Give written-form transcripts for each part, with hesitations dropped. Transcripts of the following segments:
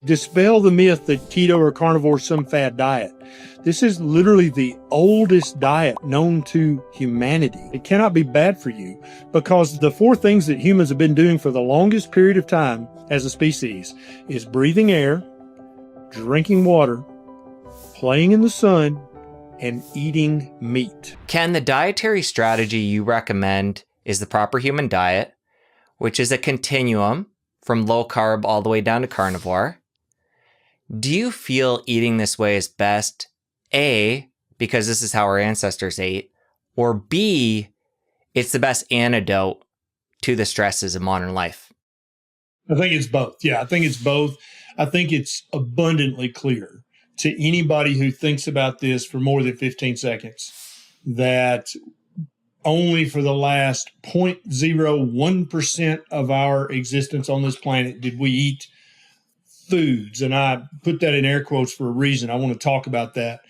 Dispel the myth that keto or carnivore is some fad diet. This is literally the oldest diet known to humanity. It cannot be bad for you because the four things that humans have been doing for the longest period of time as a species is breathing air, drinking water, playing in the sun, and eating meat. Ken, the dietary strategy you recommend is the proper human diet, which is a continuum from low carb all the way down to carnivore. Do you feel eating this way is best, A, because this is how our ancestors ate, or B, it's the best antidote to the stresses of modern life? I think it's both. Yeah, I think it's both. I think it's abundantly clear to anybody who thinks about this for more than 15 seconds that only for the last 0.01% of our existence on this planet did we eat foods, and I put that in air quotes for a reason. I want to talk about that.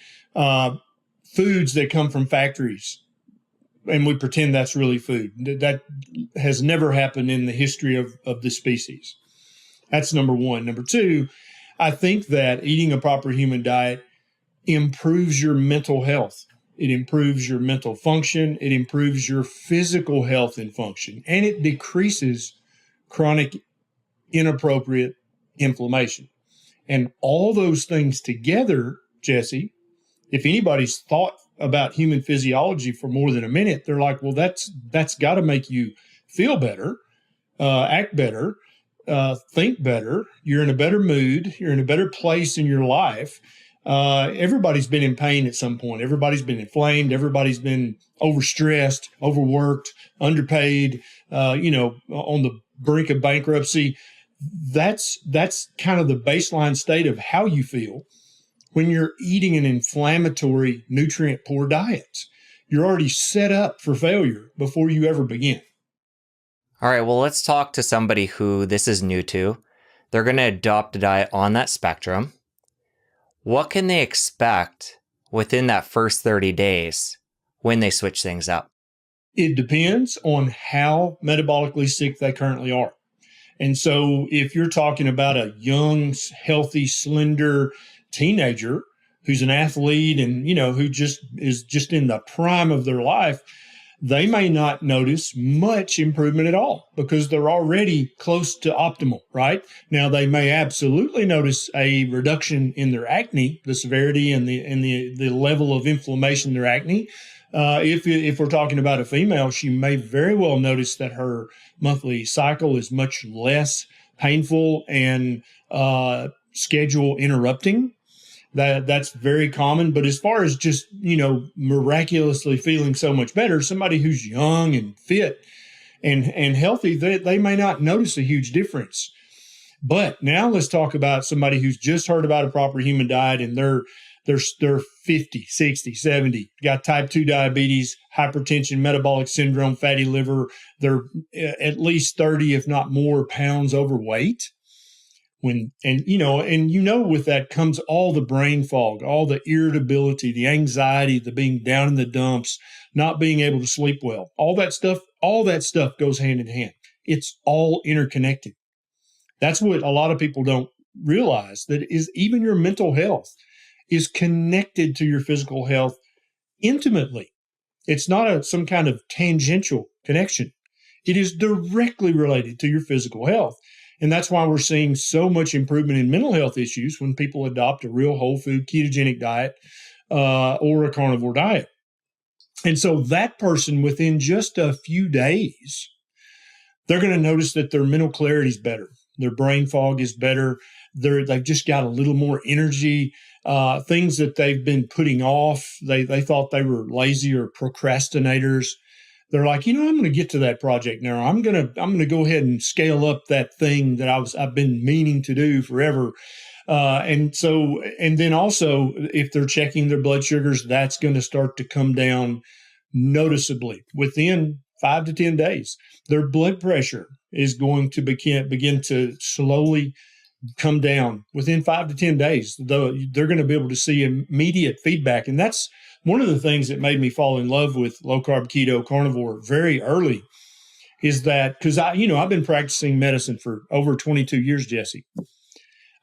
Foods that come from factories, and we pretend that's really food. That has never happened in the history of the species. That's number one. Number two, I think that eating a proper human diet improves your mental health. It improves your mental function. It improves your physical health and function, and it decreases chronic, inappropriate inflammation. And all those things together, Jesse, if anybody's thought about human physiology for more than a minute, they're like, well, that's got to make you feel better, act better, think better. You're in a better mood. You're in a better place in your life. Everybody's been in pain at some point. Everybody's been inflamed. Everybody's been overstressed, overworked, underpaid, on the brink of bankruptcy. That's kind of the baseline state of how you feel when you're eating an inflammatory, nutrient-poor diet. You're already set up for failure before you ever begin. All right, well, let's talk to somebody who this is new to. They're going to adopt a diet on that spectrum. What can they expect within that first 30 days when they switch things up? It depends on how metabolically sick they currently are. And so if you're talking about a young, healthy, slender teenager who's an athlete and, who is just in the prime of their life, they may not notice much improvement at all because they're already close to optimal, right? Now, they may absolutely notice a reduction in their acne, the severity and the level of inflammation in their acne. If we're talking about a female, she may very well notice that her monthly cycle is much less painful and schedule interrupting. That's very common. But as far as just, miraculously feeling so much better, somebody who's young and fit and healthy, they may not notice a huge difference. But now let's talk about somebody who's just heard about a proper human diet and they're 50, 60, 70, got type 2 diabetes, hypertension, metabolic syndrome, fatty liver. They're at least 30, if not more, pounds overweight. With that comes all the brain fog, all the irritability, the anxiety, the being down in the dumps, not being able to sleep well. All that stuff goes hand in hand. It's all interconnected. That's what a lot of people don't realize, that is even your mental health is connected to your physical health intimately. It's not some kind of tangential connection. It is directly related to your physical health. And that's why we're seeing so much improvement in mental health issues when people adopt a real whole food ketogenic diet or a carnivore diet. And so that person, within just a few days, they're going to notice that their mental clarity is better. Their brain fog is better. They've just got a little more energy. Things that they've been putting off, they thought they were lazy or procrastinators. They're like, I'm going to get to that project now. I'm going to go ahead and scale up that thing that I've been meaning to do forever. And then also, if they're checking their blood sugars, that's going to start to come down noticeably within 5 to 10 days. Their blood pressure is going to begin to slowly come down within 5 to 10 days. Though they're going to be able to see immediate feedback. And that's one of the things that made me fall in love with low carb, keto, carnivore very early, is that because I've been practicing medicine for over 22 years, Jesse.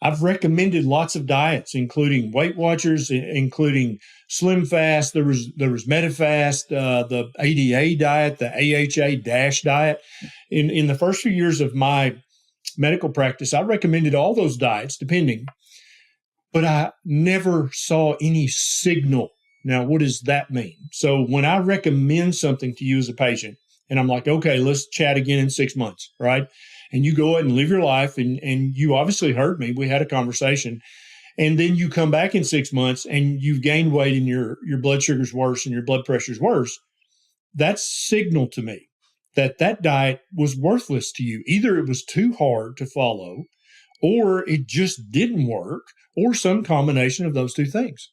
I've recommended lots of diets, including Weight Watchers, including Slim Fast. There was MetaFast, the ADA diet, the AHA DASH diet. In the first few years of my medical practice, I recommended all those diets, depending, but I never saw any signal. Now, what does that mean? So when I recommend something to you as a patient, and I'm like, okay, let's chat again in 6 months, right? And you go ahead and live your life, and you obviously heard me. We had a conversation. And then you come back in 6 months and you've gained weight and your blood sugar's worse and your blood pressure's worse. That's signal to me that diet was worthless to you. Either it was too hard to follow, or it just didn't work, or some combination of those two things.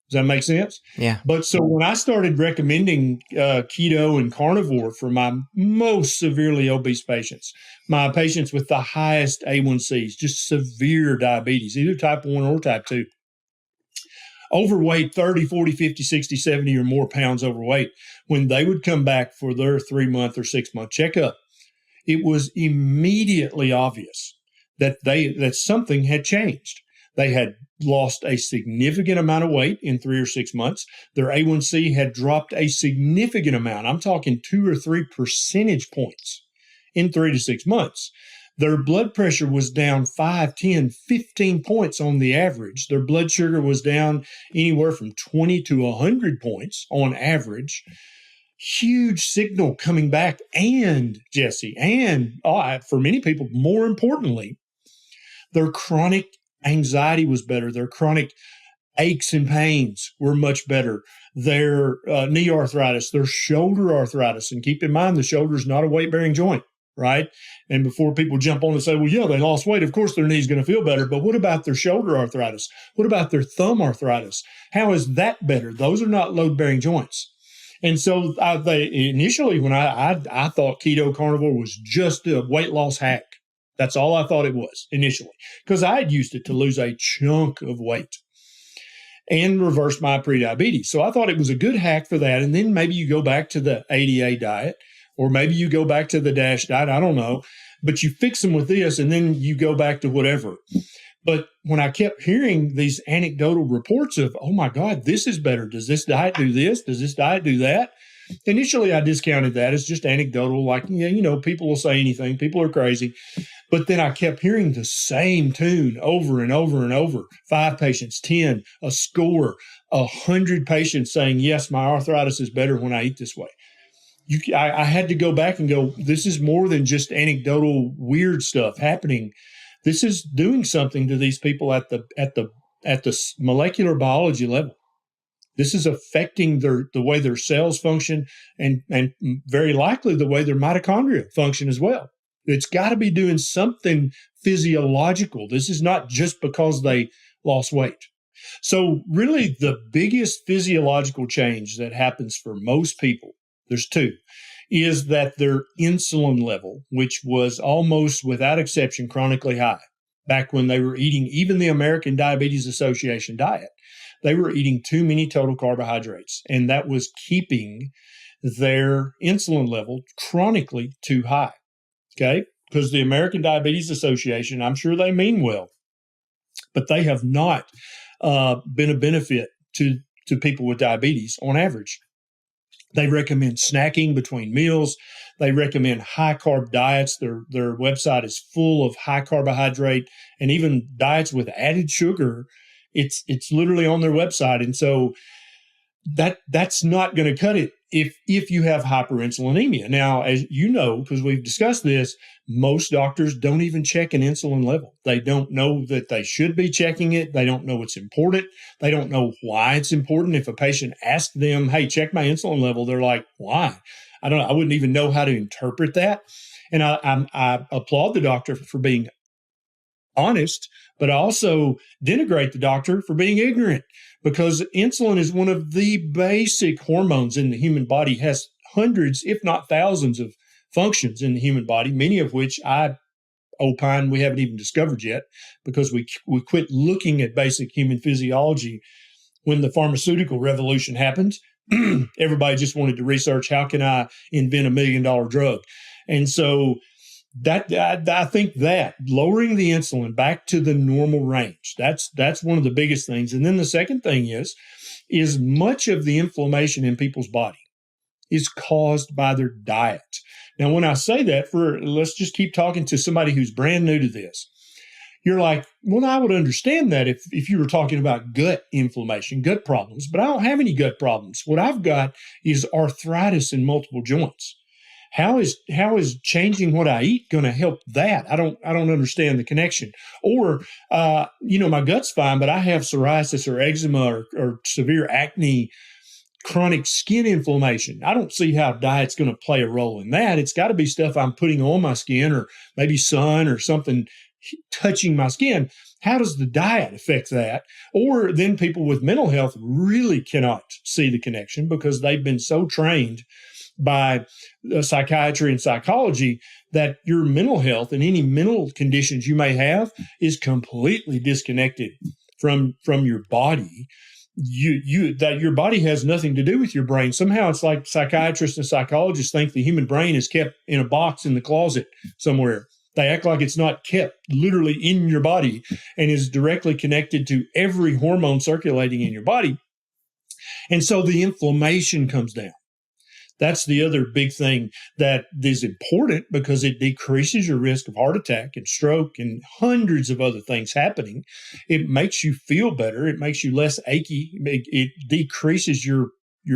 Does that make sense? Yeah. But so when I started recommending keto and carnivore for my most severely obese patients, my patients with the highest A1Cs, just severe diabetes, either type 1 or type 2, overweight, 30, 40, 50, 60, 70 or more pounds overweight, when they would come back for their 3-month or 6-month checkup, it was immediately obvious that something had changed. They had lost a significant amount of weight in 3 or 6 months. Their A1C had dropped a significant amount. I'm talking 2 or 3 percentage points in 3 to 6 months. Their blood pressure was down 5, 10, 15 points on the average. Their blood sugar was down anywhere from 20 to 100 points on average. Huge signal coming back. And, Jesse, for many people, more importantly, their chronic anxiety was better. Their chronic aches and pains were much better. Their knee arthritis, their shoulder arthritis. And keep in mind, the shoulder is not a weight-bearing joint, right? And before people jump on and say, well, yeah, they lost weight, of course their knee's going to feel better. But what about their shoulder arthritis? What about their thumb arthritis? How is that better? Those are not load-bearing joints. And so initially, when I thought keto carnivore was just a weight loss hack. That's all I thought it was initially, because I had used it to lose a chunk of weight and reverse my prediabetes. So I thought it was a good hack for that. And then maybe you go back to the ADA diet, or maybe you go back to the DASH diet. I don't know. But you fix them with this, and then you go back to whatever. But when I kept hearing these anecdotal reports of, oh, my God, this is better. Does this diet do this? Does this diet do that? Initially, I discounted that as just anecdotal, like, yeah, people will say anything. People are crazy. But then I kept hearing the same tune over and over and over. 5 patients, 10, a score, 100 patients saying, yes, my arthritis is better when I eat this way. I had to go back and go, this is more than just anecdotal weird stuff happening. This is doing something to these people at the molecular biology level. This is affecting the way their cells function, and very likely the way their mitochondria function as well. It's got to be doing something physiological. This is not just because they lost weight. So really the biggest physiological change that happens for most people, there's 2, is that their insulin level, which was almost without exception chronically high back when they were eating even the American Diabetes Association diet, they were eating too many total carbohydrates, and that was keeping their insulin level chronically too high. Okay, because the American Diabetes Association, I'm sure they mean well, but they have not been a benefit to people with diabetes on average. They recommend snacking between meals. They recommend high-carb diets. Their website is full of high carbohydrate and even diets with added sugar. It's literally on their website. And so that's not going to cut it if you have hyperinsulinemia. Now, as you know, because we've discussed this, most doctors don't even check an insulin level. They don't know that they should be checking it. They don't know it's important. They don't know why it's important. If a patient asks them, hey, check my insulin level, they're like, why? I wouldn't even know how to interpret that. And I applaud the doctor for being honest, but I also denigrate the doctor for being ignorant, because insulin is one of the basic hormones in the human body, has hundreds, if not thousands, of functions in the human body, many of which I opine we haven't even discovered yet, because we quit looking at basic human physiology when the pharmaceutical revolution happened. Everybody just wanted to research, how can I invent $1 million drug? And so I think that lowering the insulin back to the normal range, that's one of the biggest things. And then the second thing is much of the inflammation in people's body is caused by their diet. Now, when I say that, let's just keep talking to somebody who's brand new to this. You're like, well, I would understand that if you were talking about gut inflammation, gut problems, but I don't have any gut problems. What I've got is arthritis in multiple joints. How is changing what I eat going to help that? I don't understand the connection. Or, my gut's fine, but I have psoriasis or eczema or severe acne, chronic skin inflammation. I don't see how diet's going to play a role in that. It's got to be stuff I'm putting on my skin, or maybe sun or something touching my skin. How does the diet affect that? Or then people with mental health really cannot see the connection because they've been so trained by psychiatry and psychology that your mental health and any mental conditions you may have is completely disconnected from your body. That your body has nothing to do with your brain. Somehow it's like psychiatrists and psychologists think the human brain is kept in a box in the closet somewhere. They act like it's not kept literally in your body and is directly connected to every hormone circulating in your body. And so the inflammation comes down. That's the other big thing that is important because it decreases your risk of heart attack and stroke and hundreds of other things happening. It makes you feel better. It makes you less achy. It decreases your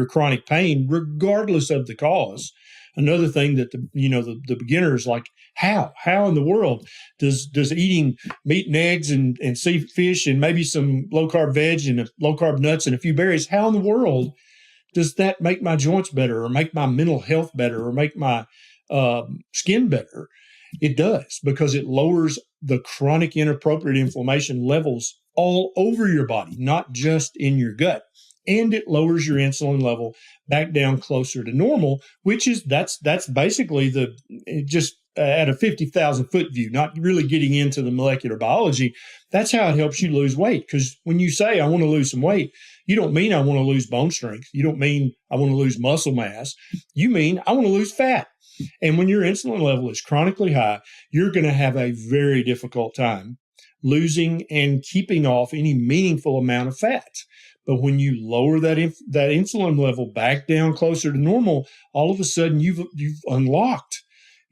chronic pain regardless of the cause. Another thing that the beginner is like, how in the world does eating meat and eggs and sea fish and maybe some low carb veg and low carb nuts and a few berries, how in the world does that make my joints better or make my mental health better or make my skin better? It does, because it lowers the chronic inappropriate inflammation levels all over your body, not just in your gut. And it lowers your insulin level back down closer to normal, which is that's basically just at a 50,000 foot view, not really getting into the molecular biology. That's how it helps you lose weight. Because when you say I want to lose some weight, you don't mean I want to lose bone strength. You don't mean I want to lose muscle mass. You mean I want to lose fat. And when your insulin level is chronically high, you're going to have a very difficult time losing and keeping off any meaningful amount of fat. But when you lower that insulin level back down closer to normal, all of a sudden you've unlocked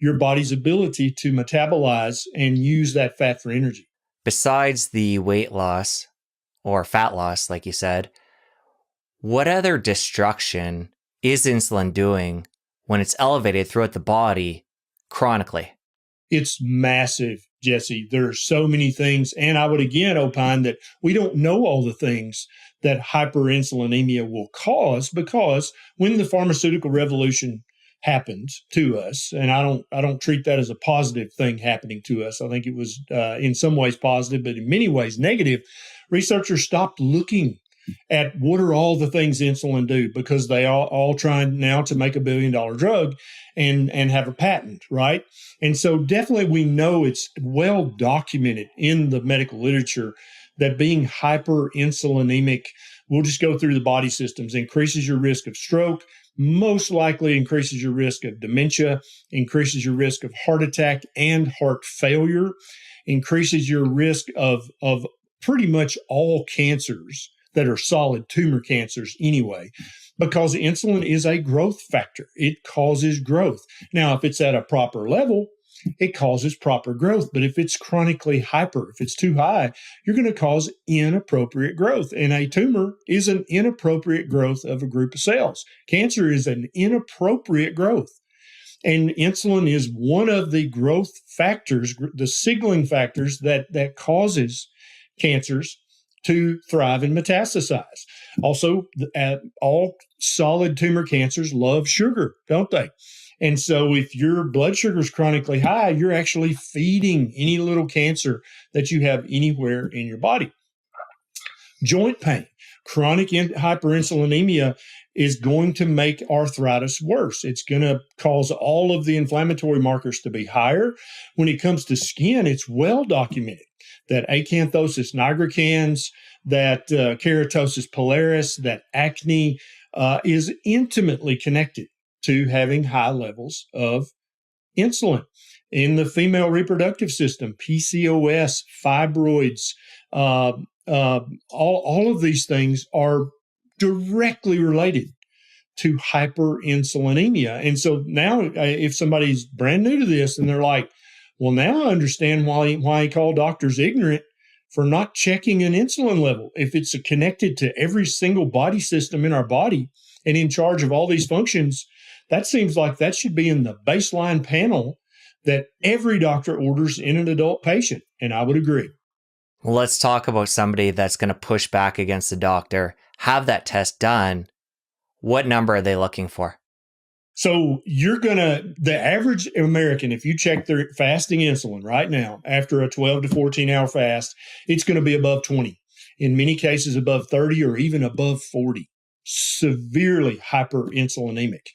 your body's ability to metabolize and use that fat for energy. Besides the weight loss or fat loss, like you said, what other destruction is insulin doing when it's elevated throughout the body chronically? It's massive, Jesse. There are so many things. And I would again opine that we don't know all the things that hyperinsulinemia will cause, because when the pharmaceutical revolution happened to us, and I don't treat that as a positive thing happening to us. I think it was in some ways positive, but in many ways negative. Researchers stopped looking at what are all the things insulin do, because they are all trying now to make $1 billion drug and have a patent, right? And so definitely we know it's well documented in the medical literature that being hyperinsulinemic, we'll just go through the body systems, increases your risk of stroke, most likely increases your risk of dementia, increases your risk of heart attack and heart failure, increases your risk of pretty much all cancers that are solid tumor cancers anyway, because insulin is a growth factor. It causes growth. Now, if it's at a proper level, it causes proper growth. But if it's chronically hyper, if it's too high, you're going to cause inappropriate growth. And a tumor is an inappropriate growth of a group of cells. Cancer is an inappropriate growth. And insulin is one of the growth factors, the signaling factors that causes cancers to thrive and metastasize. Also, all solid tumor cancers love sugar, don't they? And so if your blood sugar is chronically high, you're actually feeding any little cancer that you have anywhere in your body. Joint pain, chronic hyperinsulinemia is going to make arthritis worse. It's going to cause all of the inflammatory markers to be higher. When it comes to skin, it's well documented that acanthosis nigricans, that keratosis pilaris, that acne is intimately connected to having high levels of insulin. in the female reproductive system, PCOS, fibroids, all of these things are directly related to hyperinsulinemia. And so now if somebody's brand new to this and they're like, well, now I understand why he called doctors ignorant for not checking an insulin level. If it's connected to every single body system in our body and in charge of all these functions, that seems like that should be in the baseline panel that every doctor orders in an adult patient. And I would agree. Well, let's talk about somebody that's going to push back against the doctor, have that test done. What number are they looking for? So the average American, if you check their fasting insulin right now, after a 12 to 14 hour fast, it's going to be above 20. In many cases, above 30 or even above 40. Severely hyperinsulinemic.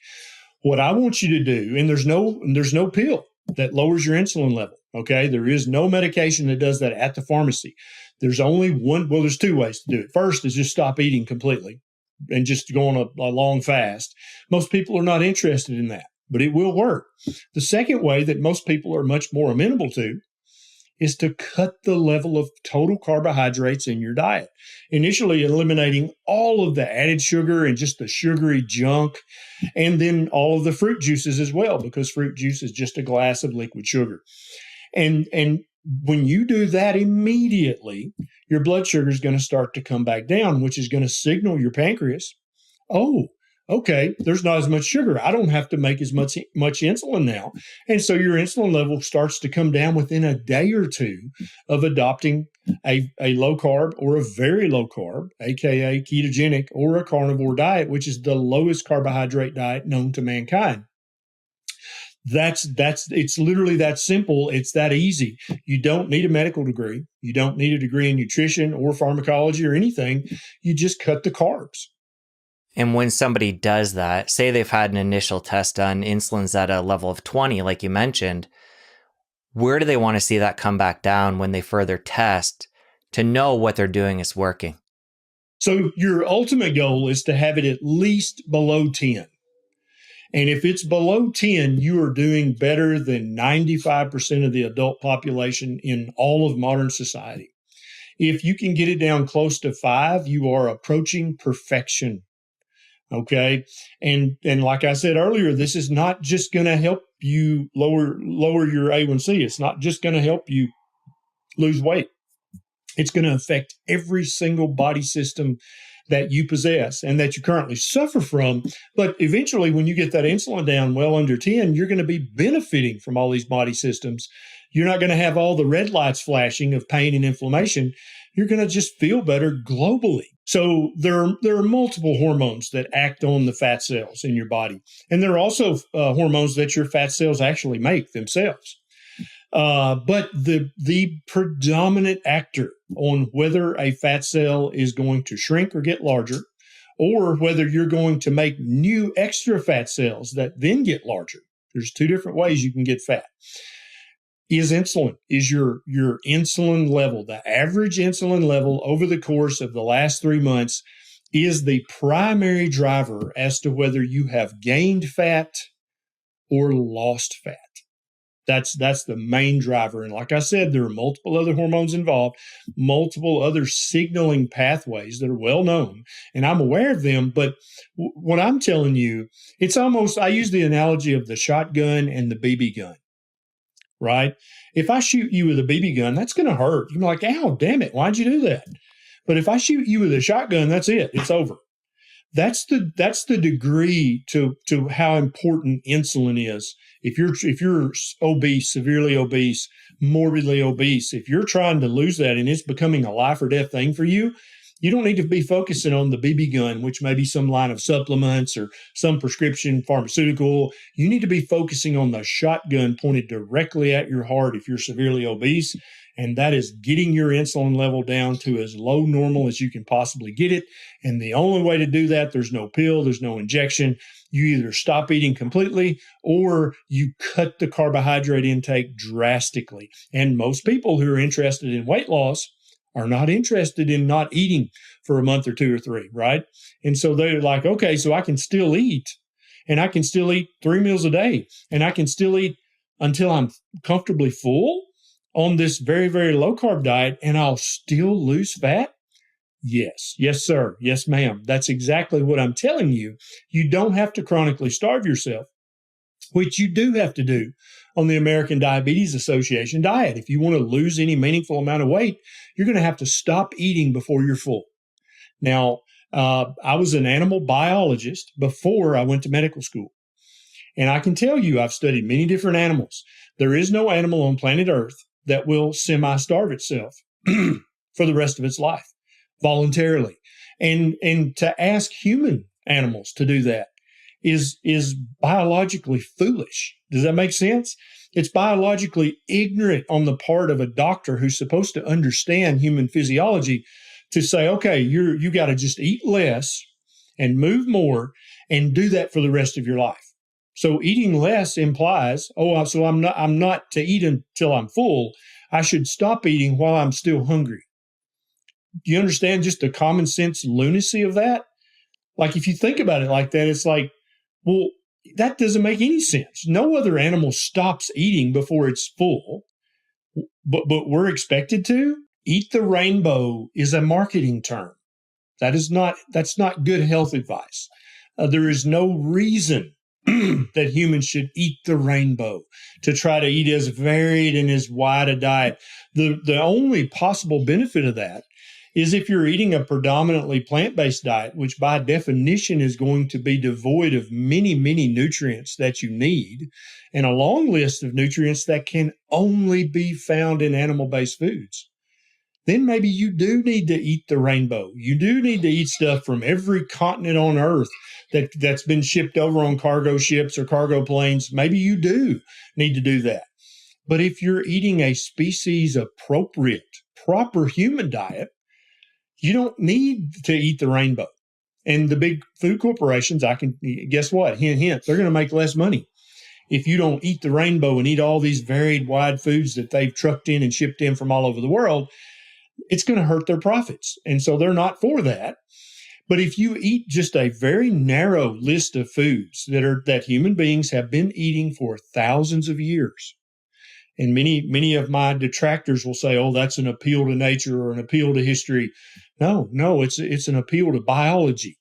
What I want you to do, and there's no pill that lowers your insulin level. Okay. There is no medication that does that at the pharmacy. There's only there's two ways to do it. First is just stop eating completely and just go on a long fast. Most people are not interested in that, but it will work. The second way that most people are much more amenable to is to cut the level of total carbohydrates in your diet, initially eliminating all of the added sugar and just the sugary junk, and then all of the fruit juices as well, because fruit juice is just a glass of liquid sugar. And when you do that, immediately your blood sugar is going to start to come back down, which is going to signal your pancreas, oh, okay, there's not as much sugar. I don't have to make as much insulin now. And so your insulin level starts to come down within a day or two of adopting a low carb or a very low carb, aka ketogenic, or a carnivore diet, which is the lowest carbohydrate diet known to mankind. It's literally that simple. It's that easy. You don't need a medical degree. You don't need a degree in nutrition or pharmacology or anything. You just cut the carbs. And when somebody does that, say they've had an initial test done, insulin's at a level of 20, like you mentioned, where do they want to see that come back down when they further test to know what they're doing is working? So your ultimate goal is to have it at least below 10. And if it's below 10, you are doing better than 95% of the adult population in all of modern society. If you can get it down close to 5, you are approaching perfection. Okay. And like I said earlier, this is not just going to help you lower your A1C. It's not just going to help you lose weight. It's going to affect every single body system that you possess and that you currently suffer from. But eventually, when you get that insulin down well under 10, you're going to be benefiting from all these body systems. You're not going to have all the red lights flashing of pain and inflammation. You're going to just feel better globally. So there are multiple hormones that act on the fat cells in your body. And there are also hormones that your fat cells actually make themselves. But the predominant actor on whether a fat cell is going to shrink or get larger, or whether you're going to make new extra fat cells that then get larger, there's two different ways you can get fat, is insulin, is your insulin level. The average insulin level over the course of the last 3 months is the primary driver as to whether you have gained fat or lost fat. That's the main driver. And like I said, there are multiple other hormones involved, multiple other signaling pathways that are well known, and I'm aware of them. But what I'm telling you, it's almost, I use the analogy of the shotgun and the BB gun, right? If I shoot you with a BB gun, that's going to hurt. You're like, ow, damn it, why'd you do that? But if I shoot you with a shotgun, that's it. It's over. That's the degree to how important insulin is. If you're obese, severely obese, morbidly obese, if you're trying to lose that and it's becoming a life or death thing for you, you don't need to be focusing on the BB gun, which may be some line of supplements or some prescription pharmaceutical. You need to be focusing on the shotgun pointed directly at your heart if you're severely obese. And that is getting your insulin level down to as low normal as you can possibly get it. And the only way to do that, there's no pill, there's no injection. You either stop eating completely or you cut the carbohydrate intake drastically. And most people who are interested in weight loss are not interested in not eating for a month or 2 or 3, right? And so they're like, okay, so I can still eat, and I can still eat 3 meals a day, and I can still eat until I'm comfortably full on this very, very low carb diet and I'll still lose fat? Yes. Yes, sir. Yes, ma'am. That's exactly what I'm telling you. You don't have to chronically starve yourself, which you do have to do on the American Diabetes Association diet. If you want to lose any meaningful amount of weight, you're going to have to stop eating before you're full. Now, I was an animal biologist before I went to medical school. And I can tell you, I've studied many different animals. There is no animal on planet Earth that will semi-starve itself for the rest of its life voluntarily. And to ask human animals to do that is biologically foolish. Does that make sense? It's biologically ignorant on the part of a doctor who's supposed to understand human physiology to say, okay, you got to just eat less and move more and do that for the rest of your life. So eating less implies, so I'm not to eat until I'm full. I should stop eating while I'm still hungry. Do you understand just the common sense lunacy of that? Like if you think about it like that, it's like, well, that doesn't make any sense. No other animal stops eating before it's full, but we're expected to. Eat the rainbow is a marketing term. That's not good health advice. There is no reason that humans should eat the rainbow, to try to eat as varied and as wide a diet. The only possible benefit of that is if you're eating a predominantly plant-based diet, which by definition is going to be devoid of many, many nutrients that you need, and a long list of nutrients that can only be found in animal-based foods. Then maybe you do need to eat the rainbow. You do need to eat stuff from every continent on Earth that's been shipped over on cargo ships or cargo planes. Maybe you do need to do that. But if you're eating a species appropriate, proper human diet, you don't need to eat the rainbow. And the big food corporations, guess what? Hint, hint, they're going to make less money if you don't eat the rainbow and eat all these varied, wide foods that they've trucked in and shipped in from all over the world. It's going to hurt their profits. And so they're not for that. But if you eat just a very narrow list of foods that human beings have been eating for thousands of years, and many of my detractors will say, oh, that's an appeal to nature or an appeal to history. No, it's an appeal to biology.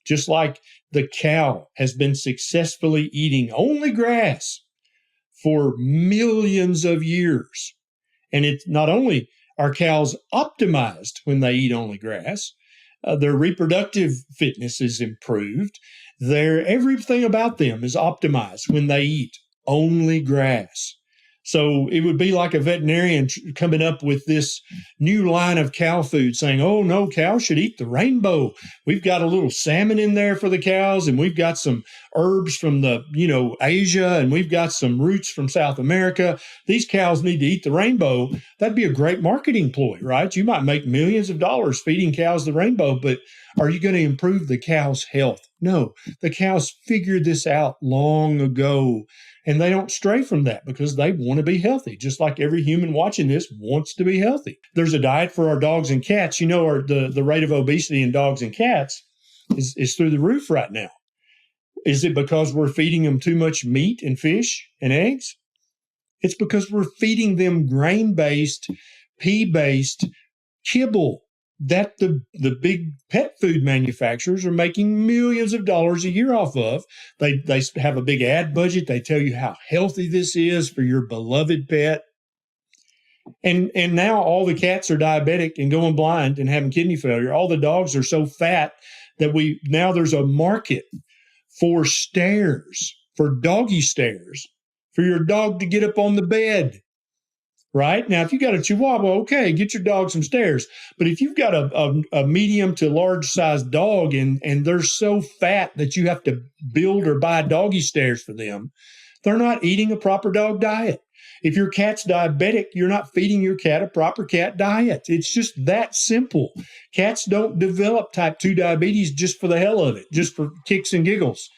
Just like the cow has been successfully eating only grass for millions of years. And it's not only are cows optimized when they eat only grass, their reproductive fitness is improved. Everything about them is optimized when they eat only grass. So it would be like a veterinarian coming up with this new line of cow food saying, oh, no, cows should eat the rainbow. We've got a little salmon in there for the cows, and we've got some herbs from Asia, and we've got some roots from South America. These cows need to eat the rainbow. That'd be a great marketing ploy, right? You might make millions of dollars feeding cows the rainbow, but are you going to improve the cow's health? No, the cows figured this out long ago. And they don't stray from that because they want to be healthy, just like every human watching this wants to be healthy. There's a diet for our dogs and cats. The rate of obesity in dogs and cats is through the roof right now. Is it because we're feeding them too much meat and fish and eggs? It's because we're feeding them grain-based, pea-based kibble that the big pet food manufacturers are making millions of dollars a year off of. They have a big ad budget. They tell you how healthy this is for your beloved pet. And now all the cats are diabetic and going blind and having kidney failure. All the dogs are so fat that now there's a market for stairs, for doggy stairs, for your dog to get up on the bed. Right? Now, if you got a Chihuahua, okay, get your dog some stairs. But if you've got a medium to large sized dog and they're so fat that you have to build or buy doggy stairs for them, they're not eating a proper dog diet. If your cat's diabetic, you're not feeding your cat a proper cat diet. It's just that simple. Cats don't develop type 2 diabetes just for the hell of it, just for kicks and giggles.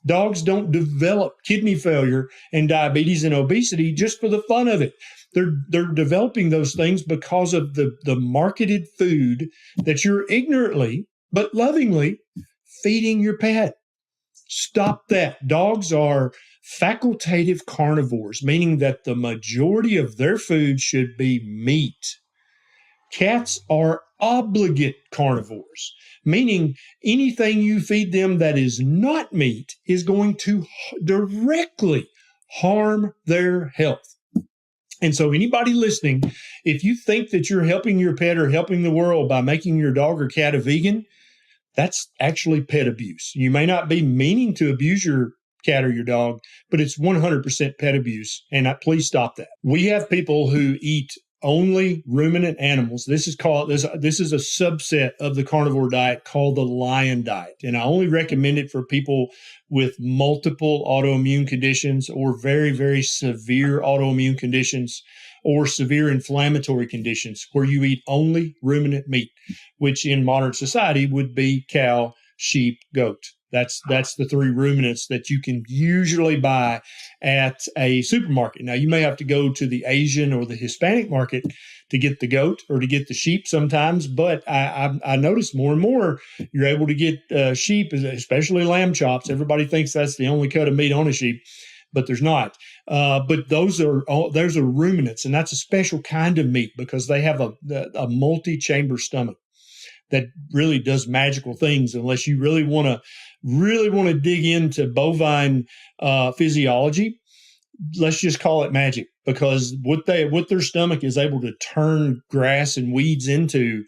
Dogs don't develop kidney failure and diabetes and obesity just for the fun of it. They're developing those things because of the marketed food that you're ignorantly but lovingly feeding your pet. Stop that. Dogs are facultative carnivores, meaning that the majority of their food should be meat. Cats are obligate carnivores, meaning anything you feed them that is not meat is going to directly harm their health. And so, anybody listening, if you think that you're helping your pet or helping the world by making your dog or cat a vegan, that's actually pet abuse. You may not be meaning to abuse your cat or your dog, but it's 100% pet abuse. And please stop that. We have people who eat only ruminant animals. This is a subset of the carnivore diet called the lion diet. And I only recommend it for people with multiple autoimmune conditions or very, very severe autoimmune conditions or severe inflammatory conditions where you eat only ruminant meat, which in modern society would be cow, sheep, goat. That's the three ruminants that you can usually buy at a supermarket. Now, you may have to go to the Asian or the Hispanic market to get the goat or to get the sheep sometimes, but I notice more and more you're able to get sheep, especially lamb chops. Everybody thinks that's the only cut of meat on a sheep, but there's not. But those are ruminants, and that's a special kind of meat because they have a multi-chamber stomach that really does magical things. Unless you really want to dig into bovine physiology, let's just call it magic, because what their stomach is able to turn grass and weeds into,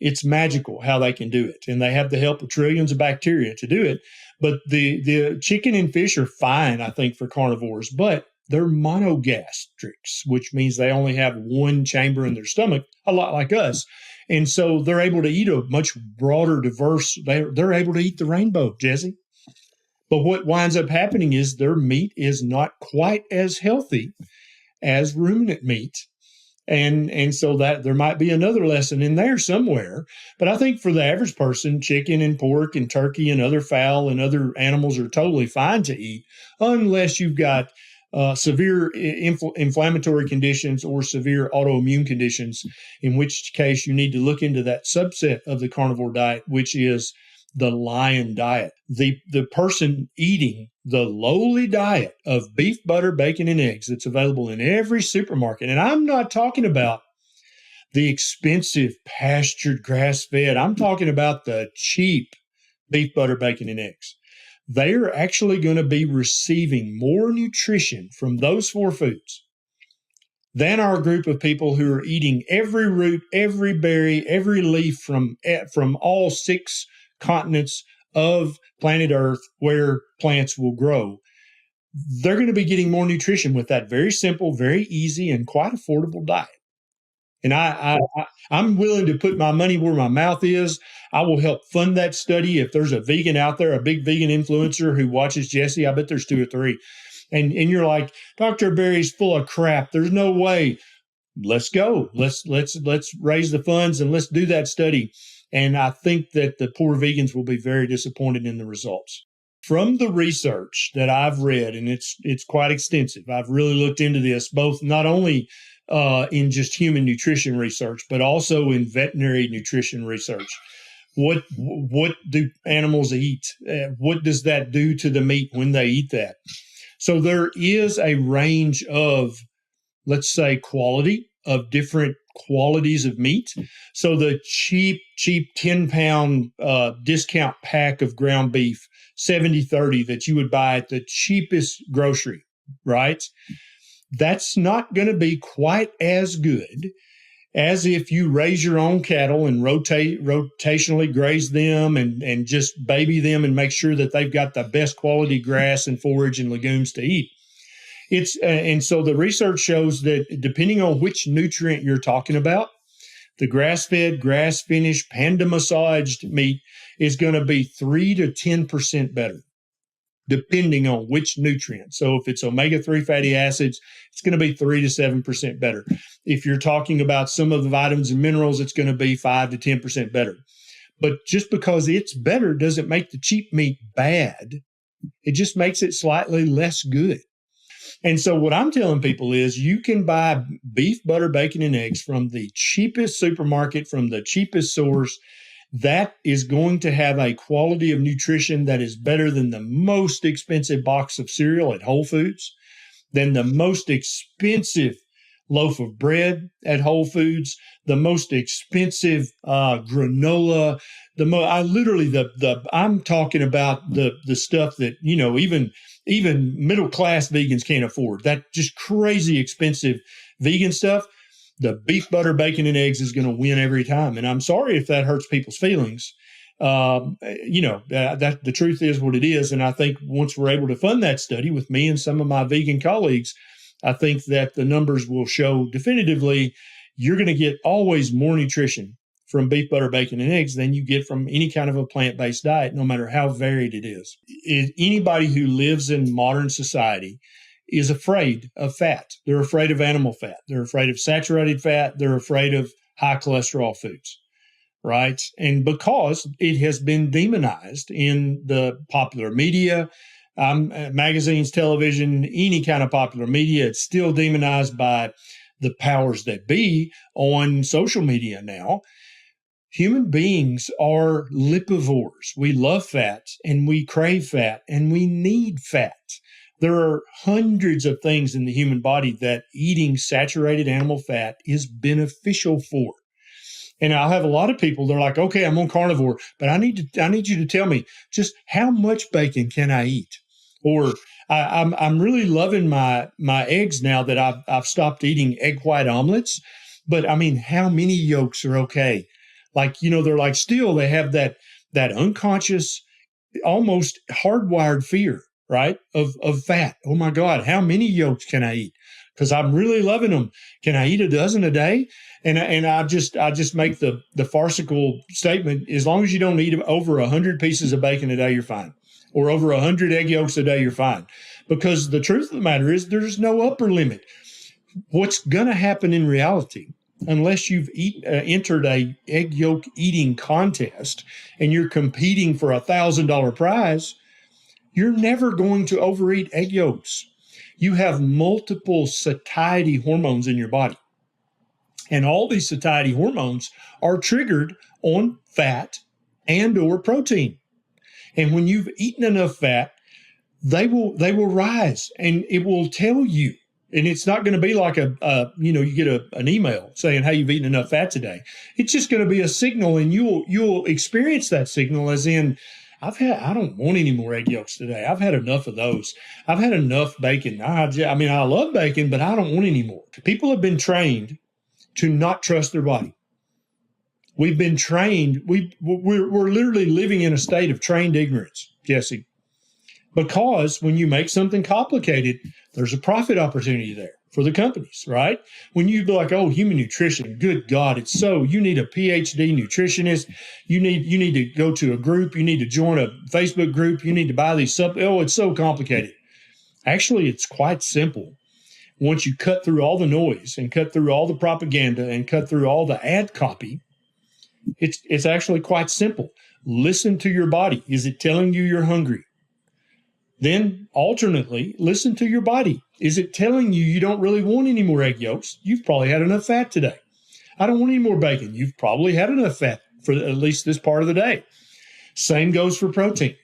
it's magical how they can do it. And they have the help of trillions of bacteria to do it. But the chicken and fish are fine, I think, for carnivores, but they're monogastrics, which means they only have one chamber in their stomach, a lot like us. And so they're able to eat a much broader, diverse, they're able to eat the rainbow, Jesse. But what winds up happening is their meat is not quite as healthy as ruminant meat. And so that there might be another lesson in there somewhere. But I think for the average person, chicken and pork and turkey and other fowl and other animals are totally fine to eat, unless you've got severe inflammatory conditions or severe autoimmune conditions, in which case you need to look into that subset of the carnivore diet, which is the lion diet. The person eating the lowly diet of beef, butter, bacon, and eggs that's available in every supermarket. And I'm not talking about the expensive pastured grass-fed. I'm talking about the cheap beef, butter, bacon, and eggs. They are actually going to be receiving more nutrition from those four foods than our group of people who are eating every root, every berry, every leaf from all 6 continents of planet Earth where plants will grow. They're going to be getting more nutrition with that very simple, very easy, and quite affordable diet. And I'm willing to put my money where my mouth is. I will help fund that study. If there's a vegan out there, a big vegan influencer who watches Jesse, I bet there's 2 or 3. And you're like, Dr. Berry's full of crap. There's no way. Let's go. Let's raise the funds and let's do that study. And I think that the poor vegans will be very disappointed in the results. From the research that I've read, and it's quite extensive, I've really looked into this, both not only in just human nutrition research, but also in veterinary nutrition research. What do animals eat? What does that do to the meat when they eat that? So there is a range of, let's say, quality of different qualities of meat. So the cheap 10-pound discount pack of ground beef, 70-30, that you would buy at the cheapest grocery, right? That's not going to be quite as good as if you raise your own cattle and rotationally graze them and just baby them and make sure that they've got the best quality grass and forage and legumes to eat. And so the research shows that depending on which nutrient you're talking about, the grass-fed, grass-finished, panda-massaged meat is going to be 3 to 10% better, depending on which nutrient. So if it's omega-3 fatty acids, it's going to be 3 to 7% better. If you're talking about some of the vitamins and minerals, it's going to be 5 to 10% better. But just because it's better doesn't make the cheap meat bad. It just makes it slightly less good. And so what I'm telling people is you can buy beef, butter, bacon, and eggs from the cheapest supermarket, from the cheapest source. that is going to have a quality of nutrition that is better than the most expensive box of cereal at Whole Foods, than the most expensive loaf of bread at Whole Foods, the most expensive granola. I'm talking about the stuff that, even middle class vegans can't afford. That just crazy expensive vegan stuff. The beef, butter, bacon, and eggs is going to win every time. And I'm sorry if that hurts people's feelings. That the truth is what it is. And I think once we're able to fund that study with me and some of my vegan colleagues, I think that the numbers will show definitively you're going to get always more nutrition from beef, butter, bacon, and eggs than you get from any kind of a plant-based diet, no matter how varied it is. Anybody who lives in modern society is afraid of fat. They're afraid of animal fat. They're afraid of saturated fat. They're afraid of high cholesterol foods, right? And because it has been demonized in the popular media, magazines, television, any kind of popular media, it's still demonized by the powers that be on social media now. Human beings are lipivores. We love fat and we crave fat and we need fat. There are hundreds of things in the human body that eating saturated animal fat is beneficial for. And I'll have a lot of people, they're like, okay, I'm on carnivore, but I need you to tell me just how much bacon can I eat? Or I'm really loving my eggs now that I've stopped eating egg white omelets. But I mean, how many yolks are okay? Like, they're like, still they have that unconscious, almost hardwired fear, right? Of fat. Oh my God, how many yolks can I eat? Because I'm really loving them. Can I eat a dozen a day? And I just make the farcical statement, as long as you don't eat over 100 pieces of bacon a day, you're fine. Or over 100 egg yolks a day, you're fine. Because the truth of the matter is there's no upper limit. What's going to happen in reality, unless you've entered a egg yolk eating contest and you're competing for $1,000 prize, you're never going to overeat egg yolks. You have multiple satiety hormones in your body. And all these satiety hormones are triggered on fat and or protein. And when you've eaten enough fat, they will rise, and it will tell you. And it's not going to be like you get an email saying, hey, you've eaten enough fat today. It's just going to be a signal, and you'll experience that signal as in, I don't want any more egg yolks today. I've had enough of those. I've had enough bacon. I love bacon, but I don't want any more. People have been trained to not trust their body. We've been trained. We're literally living in a state of trained ignorance, Jesse. Because when you make something complicated, there's a profit opportunity there for the companies, right? When you be like, oh, human nutrition, good God, you need a PhD nutritionist. You need to go to a group. You need to join a Facebook group. You need to buy these it's so complicated. Actually, it's quite simple. Once you cut through all the noise and cut through all the propaganda and cut through all the ad copy, it's actually quite simple. Listen to your body. Is it telling you you're hungry? Then alternately, listen to your body. Is it telling you you don't really want any more egg yolks? You've probably had enough fat today. I don't want any more bacon. You've probably had enough fat for at least this part of the day. Same goes for protein.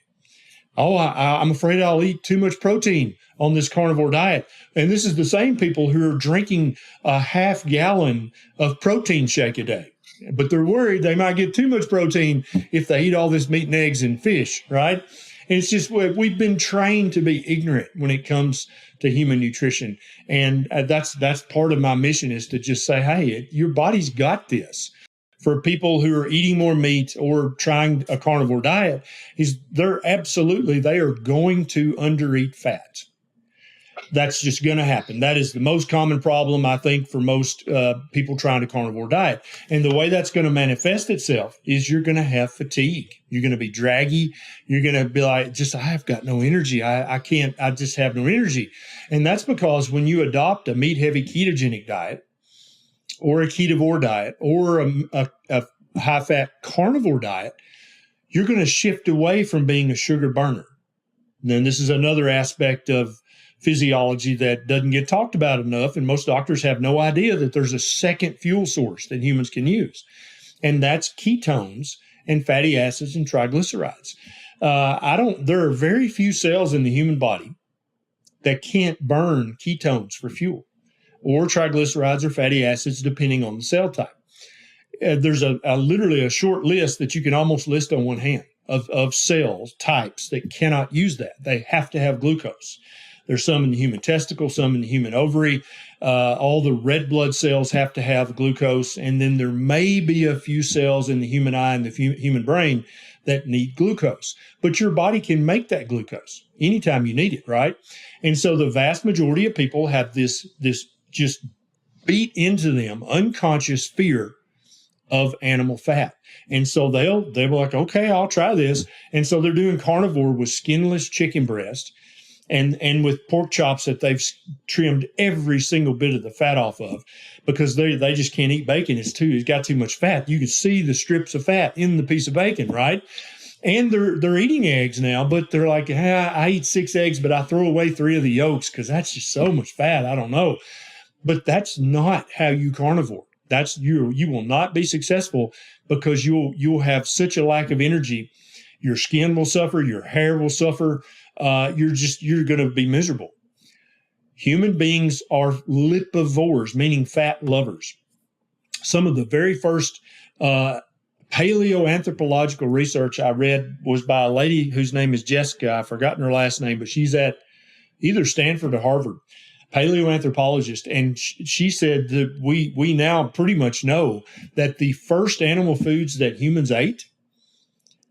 Oh, I'm afraid I'll eat too much protein on this carnivore diet. And this is the same people who are drinking a half gallon of protein shake a day. But they're worried they might get too much protein if they eat all this meat and eggs and fish, right? And it's just we've been trained to be ignorant when it comes to human nutrition. And that's part of my mission, is to just say, hey, your body's got this. For people who are eating more meat or trying a carnivore diet, they are going to undereat fat. That's just going to happen. That is the most common problem, I think, for most people trying a carnivore diet. And the way that's going to manifest itself is you're going to have fatigue. You're going to be draggy. You're going to be like, I've got no energy. I just have no energy. And that's because when you adopt a meat-heavy ketogenic diet or a ketovore diet or a high-fat carnivore diet, you're going to shift away from being a sugar burner. And then this is another aspect of physiology that doesn't get talked about enough, and most doctors have no idea that there's a second fuel source that humans can use, and that's ketones and fatty acids and triglycerides. There are very few cells in the human body that can't burn ketones for fuel or triglycerides or fatty acids, depending on the cell type. There's literally a short list that you can almost list on one hand of cells types that cannot use that. They have to have glucose. There's some in the human testicle, some in the human ovary. All the red blood cells have to have glucose. And then there may be a few cells in the human eye and the human brain that need glucose. But your body can make that glucose anytime you need it, right? And so the vast majority of people have this just beat into them unconscious fear of animal fat. And so they'll be like, okay, I'll try this. And so they're doing carnivore with skinless chicken breast and with pork chops that they've trimmed every single bit of the fat off of, because they just can't eat bacon. It's got too much fat. You can see the strips of fat in the piece of bacon, right? And they're eating eggs now, but they're like, I eat 6 eggs, but I throw away 3 of the yolks because that's just so much fat. I don't know. But that's not how you carnivore. That's you will not be successful, because you'll have such a lack of energy. Your skin will suffer, your hair will suffer. You're going to be miserable. Human beings are lipivores, meaning fat lovers. Some of the very first paleoanthropological research I read was by a lady whose name is Jessica. I've forgotten her last name, but she's at either Stanford or Harvard, paleoanthropologist. And she said that we now pretty much know that the first animal foods that humans ate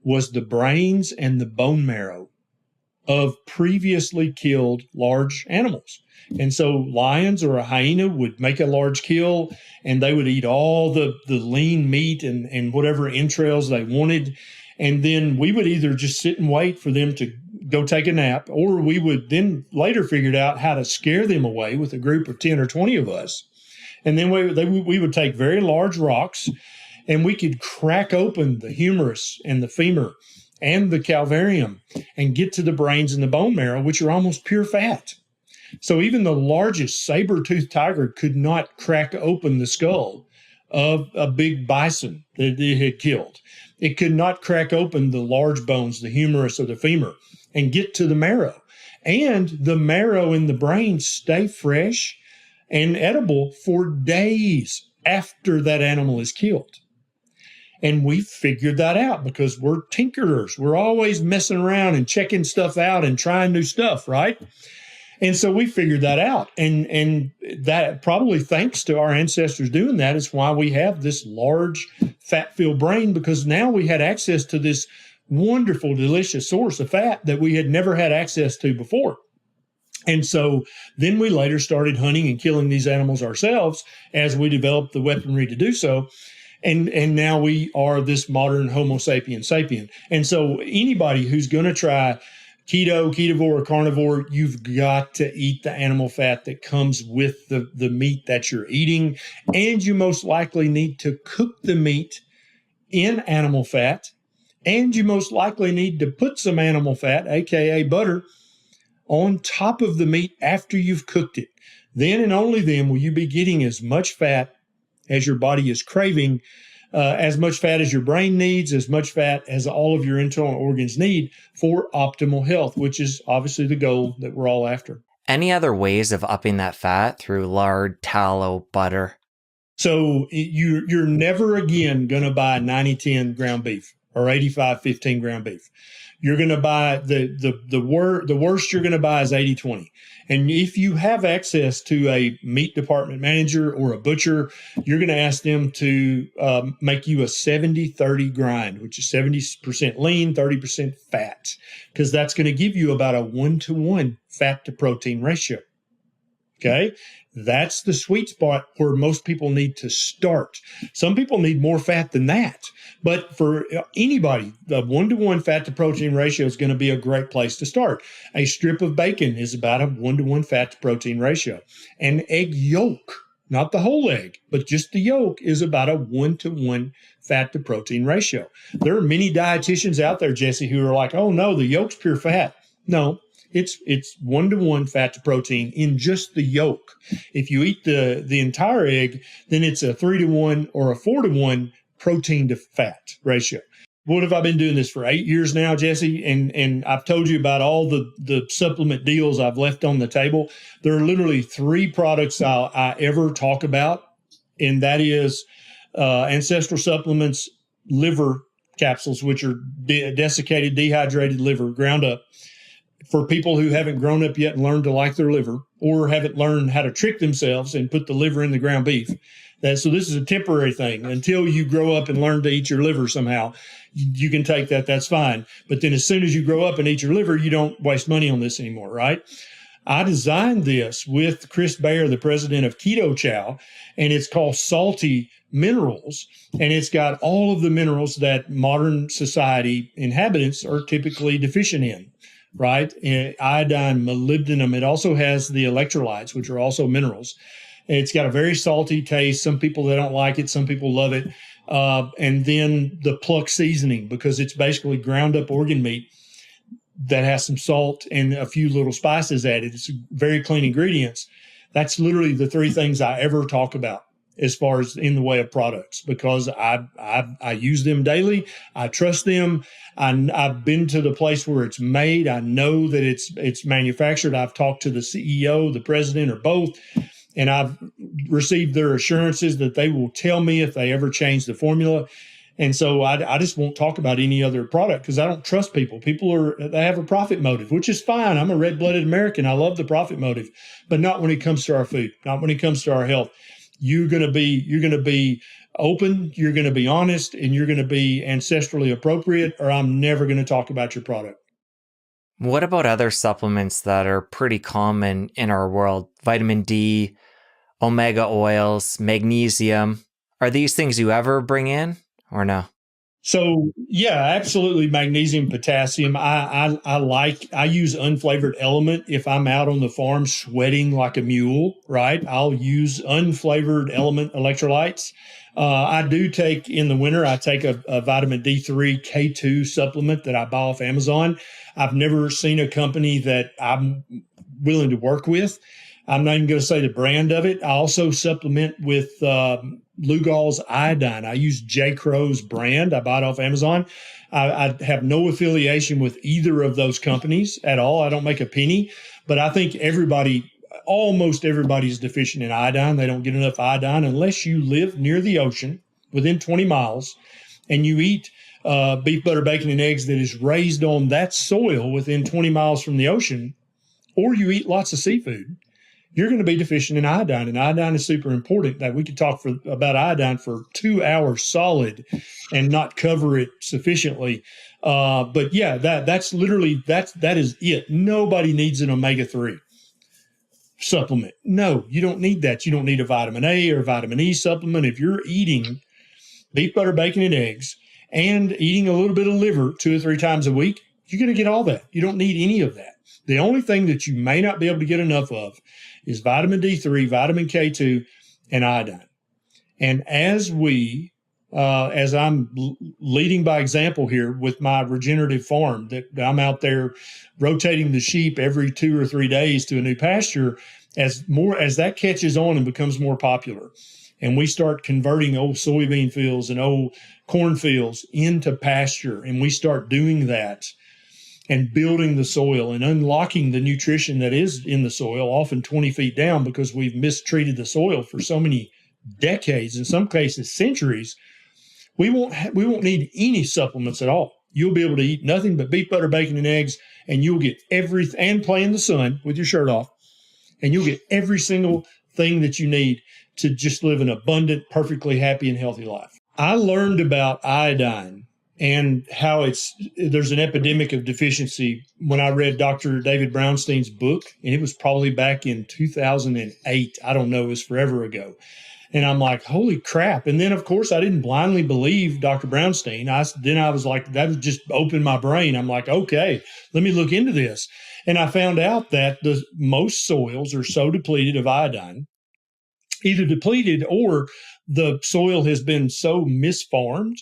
was the brains and the bone marrow of previously killed large animals. And so lions or a hyena would make a large kill, and they would eat all the lean meat and whatever entrails they wanted. And then we would either just sit and wait for them to go take a nap, or we would then later figure out how to scare them away with a group of 10 or 20 of us. And then we would take very large rocks, and we could crack open the humerus and the femur and the calvarium and get to the brains and the bone marrow, which are almost pure fat. So even the largest saber-toothed tiger could not crack open the skull of a big bison that it had killed. It could not crack open the large bones, the humerus or the femur, and get to the marrow. And the marrow in the brain stay fresh and edible for days after that animal is killed. And we figured that out because we're tinkerers. We're always messing around and checking stuff out and trying new stuff, right? And so we figured that out. And that, probably thanks to our ancestors doing that, is why we have this large fat-filled brain, because now we had access to this wonderful, delicious source of fat that we had never had access to before. And so then we later started hunting and killing these animals ourselves as we developed the weaponry to do so. And now we are this modern Homo sapien sapien. And so anybody who's going to try keto, ketovore, or carnivore, you've got to eat the animal fat that comes with the meat that you're eating. And you most likely need to cook the meat in animal fat. And you most likely need to put some animal fat, aka butter, on top of the meat after you've cooked it. Then and only then will you be getting as much fat as your body is craving, as much fat as your brain needs, as much fat as all of your internal organs need for optimal health, which is obviously the goal that we're all after. Any other ways of upping that fat through lard, tallow, butter? So you're never again going to buy 90-10 ground beef or 85-15 ground beef. You're going to buy the worst you're going to buy is 80-20. And if you have access to a meat department manager or a butcher, you're going to ask them to make you a 70-30 grind, which is 70% lean, 30% fat, because that's going to give you about a 1-to-1 fat to protein ratio. Okay. That's the sweet spot where most people need to start. Some people need more fat than that. But for anybody, the 1-to-1 fat to protein ratio is going to be a great place to start. A strip of bacon is about a 1-to-1 fat to protein ratio. An egg yolk, not the whole egg, but just the yolk, is about a 1-to-1 fat to protein ratio. There are many dietitians out there, Jesse, who are like, oh no, the yolk's pure fat. No. It's 1-to-1 fat to protein in just the yolk. If you eat the entire egg, then it's a 3-to-1 or a 4-to-1 protein to fat ratio. What have I been doing this for 8 years now, Jesse? And I've told you about all the supplement deals I've left on the table. There are literally 3 products I ever talk about, and that is Ancestral Supplements liver capsules, which are desiccated, dehydrated liver, ground up, for people who haven't grown up yet and learned to like their liver, or haven't learned how to trick themselves and put the liver in the ground beef. So this is a temporary thing. Until you grow up and learn to eat your liver somehow, you can take that. That's fine. But then as soon as you grow up and eat your liver, you don't waste money on this anymore, right? I designed this with Chris Baer, the president of Keto Chow, and it's called Salty Minerals. And it's got all of the minerals that modern society inhabitants are typically deficient in, right? And iodine, molybdenum. It also has the electrolytes, which are also minerals. It's got a very salty taste. Some people, they don't like it. Some people love it. And then the pluck seasoning, because it's basically ground up organ meat that has some salt and a few little spices added. It's very clean ingredients. That's literally the 3 things I ever talk about as far as in the way of products, because I use them daily. I trust them. I've been to the place where it's made. I know that it's manufactured. I've talked to the CEO, the president, or both, and I've received their assurances that they will tell me if they ever change the formula. And so I just won't talk about any other product because I don't trust people. They have a profit motive, which is fine. I'm a red-blooded American. I love the profit motive, but not when it comes to our food, not when it comes to our health. You're going to be open, you're going to be honest, and you're going to be ancestrally appropriate, or I'm never going to talk about your product. What about other supplements that are pretty common in our world? Vitamin D, omega oils, magnesium. Are these things you ever bring in or no? So yeah, absolutely. Magnesium, potassium. I use unflavored element if I'm out on the farm sweating like a mule, right? I'll use unflavored element electrolytes. I do take in the winter, I take a vitamin D3 K2 supplement that I buy off Amazon. I've never seen a company that I'm willing to work with. I'm not even going to say the brand of it. I also supplement with Lugol's iodine. I use J. Crow's brand. I buy it off Amazon. I have no affiliation with either of those companies at all. I don't make a penny, but I think almost everybody is deficient in iodine. They don't get enough iodine unless you live near the ocean within 20 miles and you eat beef, butter, bacon, and eggs that is raised on that soil within 20 miles from the ocean, or you eat lots of seafood. You're going to be deficient in iodine, and iodine is super important. That we could talk about iodine for 2 hours solid and not cover it sufficiently. But yeah, that is it. Nobody needs an omega-3 supplement. No, you don't need that. You don't need a vitamin A or vitamin E supplement. If you're eating beef, butter, bacon, and eggs and eating a little bit of liver 2 or 3 times a week, you're going to get all that. You don't need any of that. The only thing that you may not be able to get enough of is vitamin D3, vitamin K2, and iodine. And as I'm leading by example here with my regenerative farm, that I'm out there rotating the sheep every 2 or 3 days to a new pasture, as that catches on and becomes more popular, and we start converting old soybean fields and old corn fields into pasture, and we start doing that and building the soil and unlocking the nutrition that is in the soil, often 20 feet down, because we've mistreated the soil for so many decades, in some cases centuries. We won't need any supplements at all. You'll be able to eat nothing but beef, butter, bacon, and eggs, and you'll get everything, and play in the sun with your shirt off, and you'll get every single thing that you need to just live an abundant, perfectly happy and healthy life. I learned about iodine and how there's an epidemic of deficiency when I read Dr. David Brownstein's book, and it was probably back in 2008. I don't know, it was forever ago. And I'm like, holy crap. And then, of course, I didn't blindly believe Dr. Brownstein. I was like, that just opened my brain. I'm like, okay, let me look into this. And I found out that most soils are so depleted of iodine, either depleted or the soil has been so misfarmed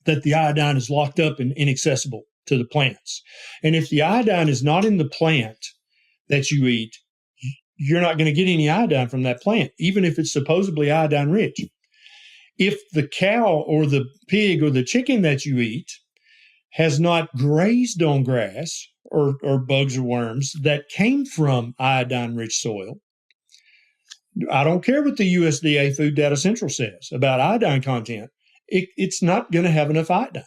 that the iodine is locked up and inaccessible to the plants. And if the iodine is not in the plant that you eat, you're not going to get any iodine from that plant, even if it's supposedly iodine rich. if the cow or the pig or the chicken that you eat has not grazed on grass or bugs or worms that came from iodine-rich soil, I don't care what the USDA Food Data Central says about iodine content, it's not going to have enough iodine.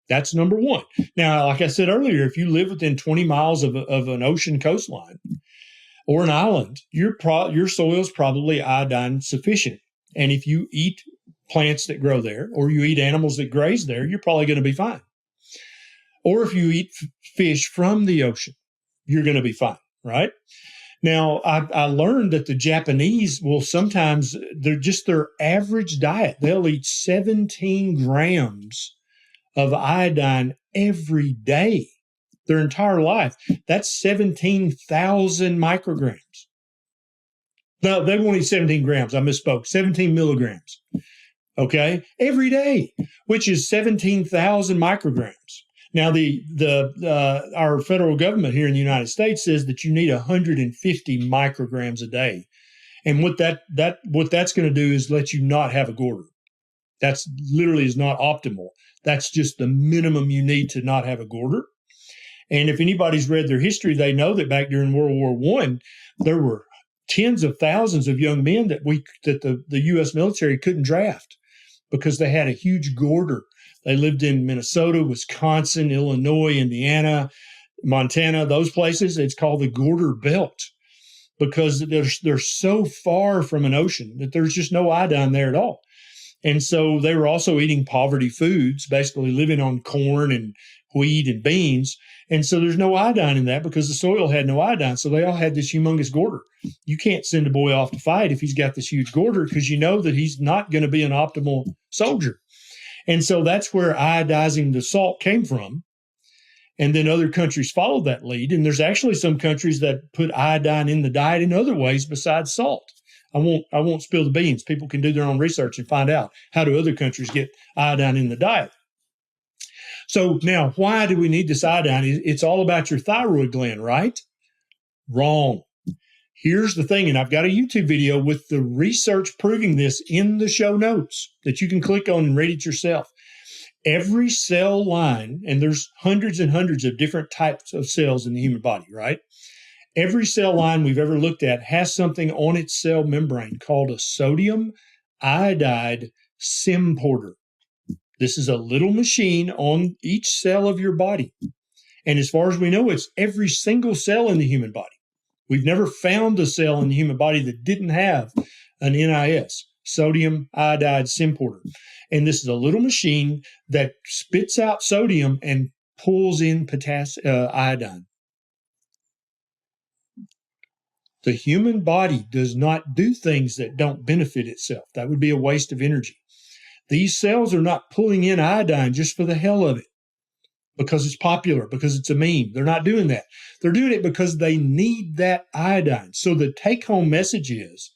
That's number one. Now, like I said earlier, if you live within 20 miles of an ocean coastline or an island, your soil is probably iodine sufficient. And if you eat plants that grow there or you eat animals that graze there, you're probably going to be fine. Or if you eat fish from the ocean, you're going to be fine, right? Now, I learned that the Japanese will sometimes, their average diet, they'll eat 17 grams of iodine every day, their entire life. That's 17,000 micrograms. No, they won't eat 17 grams. I misspoke. 17 milligrams. Okay, every day, which is 17,000 micrograms. Now, our federal government here in the United States says that you need 150 micrograms a day, and what that's going to do is let you not have a goiter. That's literally is not optimal. That's just the minimum you need to not have a goiter. And if anybody's read their history, they know that back during World War I, there were tens of thousands of young men that the U.S. military couldn't draft because they had a huge goiter. They lived in Minnesota, Wisconsin, Illinois, Indiana, Montana, those places. It's called the goiter belt because they're so far from an ocean that there's just no iodine there at all. And so they were also eating poverty foods, basically living on corn and wheat and beans. And so there's no iodine in that because the soil had no iodine. So they all had this humongous goiter. You can't send a boy off to fight if he's got this huge goiter because you know that he's not going to be an optimal soldier. And so that's where iodizing the salt came from. And then other countries followed that lead. And there's actually some countries that put iodine in the diet in other ways besides salt. I won't spill the beans. People can do their own research and find out how do other countries get iodine in the diet. So now, why do we need this iodine? It's all about your thyroid gland, right? Wrong. Here's the thing, and I've got a YouTube video with the research proving this in the show notes that you can click on and read it yourself. Every cell line, and there's hundreds and hundreds of different types of cells in the human body, right? Every cell line we've ever looked at has something on its cell membrane called a sodium iodide symporter. This is a little machine on each cell of your body. And as far as we know, it's every single cell in the human body. We've never found a cell in the human body that didn't have an NIS, sodium iodide symporter. And this is a little machine that spits out sodium and pulls in iodine. The human body does not do things that don't benefit itself. That would be a waste of energy. These cells are not pulling in iodine just for the hell of it, because it's popular, because it's a meme. They're not doing that. They're doing it because they need that iodine. So the take-home message is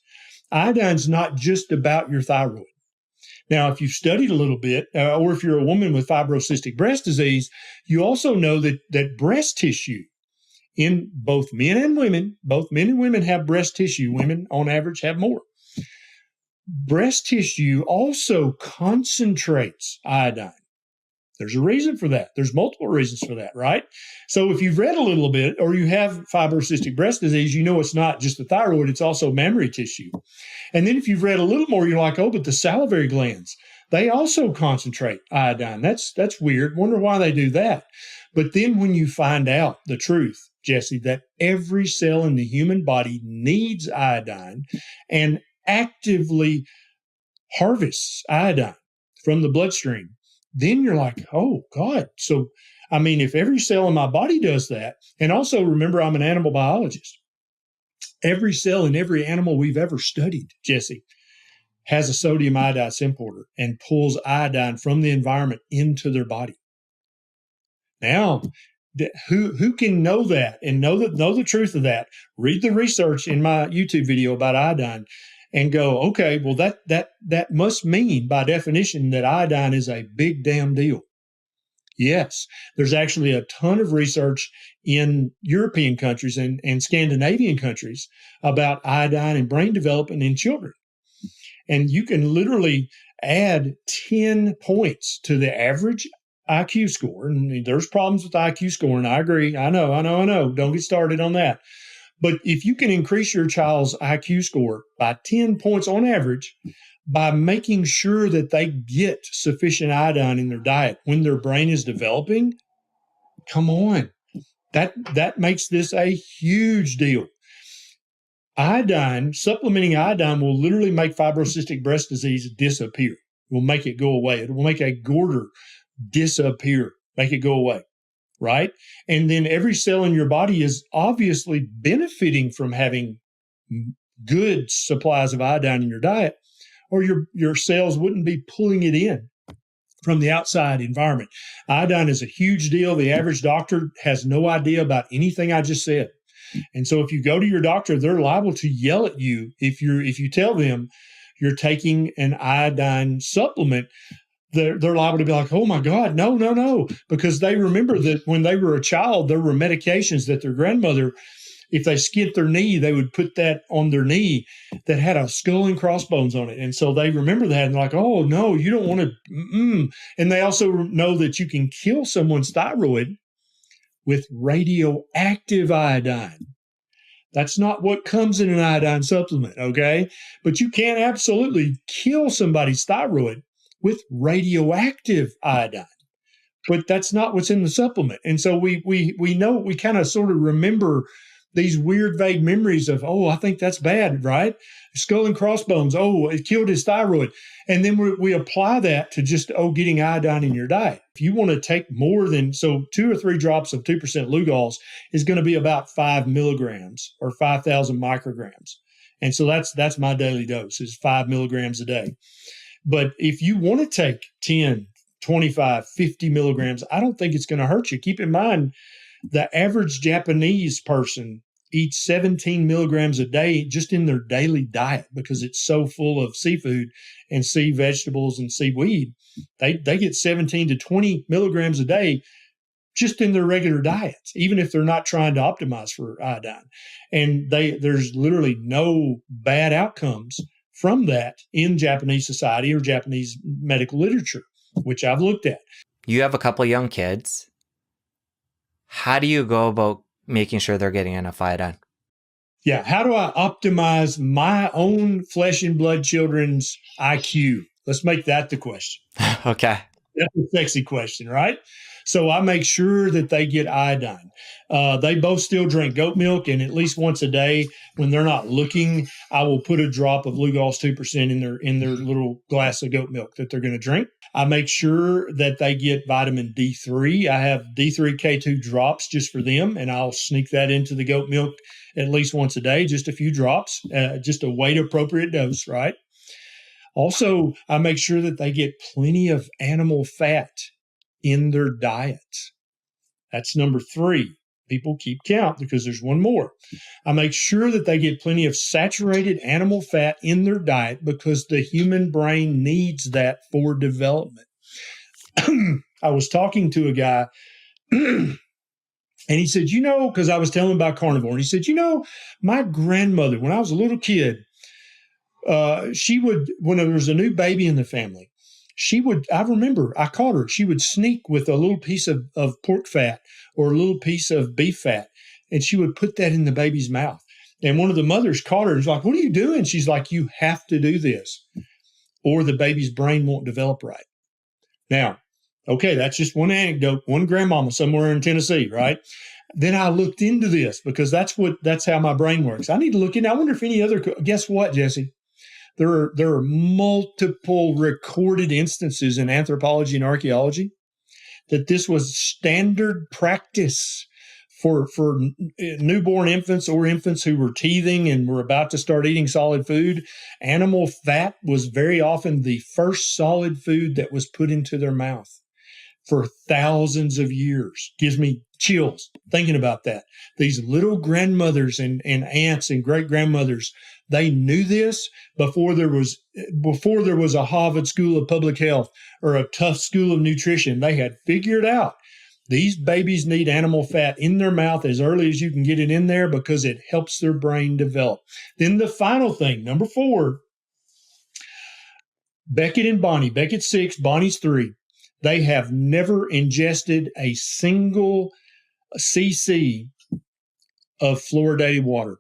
iodine's not just about your thyroid. Now, if you've studied a little bit, or if you're a woman with fibrocystic breast disease, you also know that breast tissue in both men and women have breast tissue. Women, on average, have more. Breast tissue also concentrates iodine. There's a reason for that. There's multiple reasons for that, right? So if you've read a little bit or you have fibrocystic breast disease, you know it's not just the thyroid, it's also mammary tissue. And then if you've read a little more, you're like, oh, but the salivary glands, they also concentrate iodine. That's weird. Wonder why they do that. But then when you find out the truth, Jesse, that every cell in the human body needs iodine and actively harvests iodine from the bloodstream, then you're like, oh, God. So, I mean, if every cell in my body does that, and also remember, I'm an animal biologist. Every cell in every animal we've ever studied, Jesse, has a sodium iodide symporter and pulls iodine from the environment into their body. Now, who can know that and know the truth of that? Read the research in my YouTube video about iodine and go, okay, well, that must mean by definition that iodine is a big damn deal. Yes, there's actually a ton of research in European countries and Scandinavian countries about iodine and brain development in children. And you can literally add 10 points to the average IQ score. And there's problems with IQ scoring. I agree. I know. Don't get started on that. But if you can increase your child's IQ score by 10 points on average by making sure that they get sufficient iodine in their diet when their brain is developing, come on. That makes this a huge deal. Supplementing iodine will literally make fibrocystic breast disease disappear. It will make it go away. It will make a goiter disappear, make it go away, right? And then every cell in your body is obviously benefiting from having good supplies of iodine in your diet, or your cells wouldn't be pulling it in from the outside environment. Iodine is a huge deal. The average doctor has no idea about anything I just said. And so if you go to your doctor, they're liable to yell at you if you tell them you're taking an iodine supplement. They're liable to be like, oh my God, no, because they remember that when they were a child, there were medications that their grandmother, if they skinned their knee, they would put that on their knee that had a skull and crossbones on it. And so they remember that and like, oh no, you don't want to. And they also know that you can kill someone's thyroid with radioactive iodine. That's not what comes in an iodine supplement, okay? But you can absolutely kill somebody's thyroid with radioactive iodine. But that's not what's in the supplement. And so we know, we kind of sort of remember these weird, vague memories of, oh, I think that's bad, right? Skull and crossbones, oh, it killed his thyroid. And then we apply that to just, getting iodine in your diet. If you want to take more than, 2 or 3 drops of 2% Lugol's is going to be about 5 milligrams or 5,000 micrograms. And so that's my daily dose is 5 milligrams a day. But if you want to take 10, 25, 50 milligrams, I don't think it's going to hurt you. Keep in mind, the average Japanese person eats 17 milligrams a day just in their daily diet because it's so full of seafood and sea vegetables and seaweed. They get 17 to 20 milligrams a day just in their regular diets, even if they're not trying to optimize for iodine. And there's literally no bad outcomes from that in Japanese society or Japanese medical literature, which I've looked at. You have a couple young kids. How do you go about making sure they're getting enough iodine? Yeah. How do I optimize my own flesh and blood children's IQ? Let's make that the question. Okay. That's a sexy question, right? So I make sure that they get iodine. They both still drink goat milk, and at least once a day when they're not looking, I will put a drop of Lugol's 2% in their little glass of goat milk that they're going to drink. I make sure that they get vitamin D3. I have D3K2 drops just for them, and I'll sneak that into the goat milk at least once a day, just a few drops, just a weight-appropriate dose, right? Also, I make sure that they get plenty of animal fat in their diet. That's number 3. People keep count because there's one more. I make sure that they get plenty of saturated animal fat in their diet because the human brain needs that for development. I was talking to a guy and he said, because I was telling him about carnivore, and he said, my grandmother, when I was a little kid, she would, when there was a new baby in the family, I remember I caught her, she would sneak with a little piece of pork fat or a little piece of beef fat, and she would put that in the baby's mouth. And one of the mothers caught her and was like, what are you doing? She's like, you have to do this or the baby's brain won't develop right. Now, okay, that's just one anecdote, one grandmama somewhere in Tennessee, right? Then I looked into this because that's how my brain works. I need to look in. I wonder if any other, guess what, Jesse? There are multiple recorded instances in anthropology and archaeology that this was standard practice for newborn infants or infants who were teething and were about to start eating solid food. Animal fat was very often the first solid food that was put into their mouth for thousands of years. Gives me chills thinking about that. These little grandmothers and aunts and great grandmothers, they knew this before there was a Harvard School of Public Health or a Tufts School of Nutrition. They had figured out these babies need animal fat in their mouth as early as you can get it in there because it helps their brain develop. Then the final thing, number 4, Beckett and Bonnie, Beckett's 6, Bonnie's 3, they have never ingested a single cc of fluoridated water.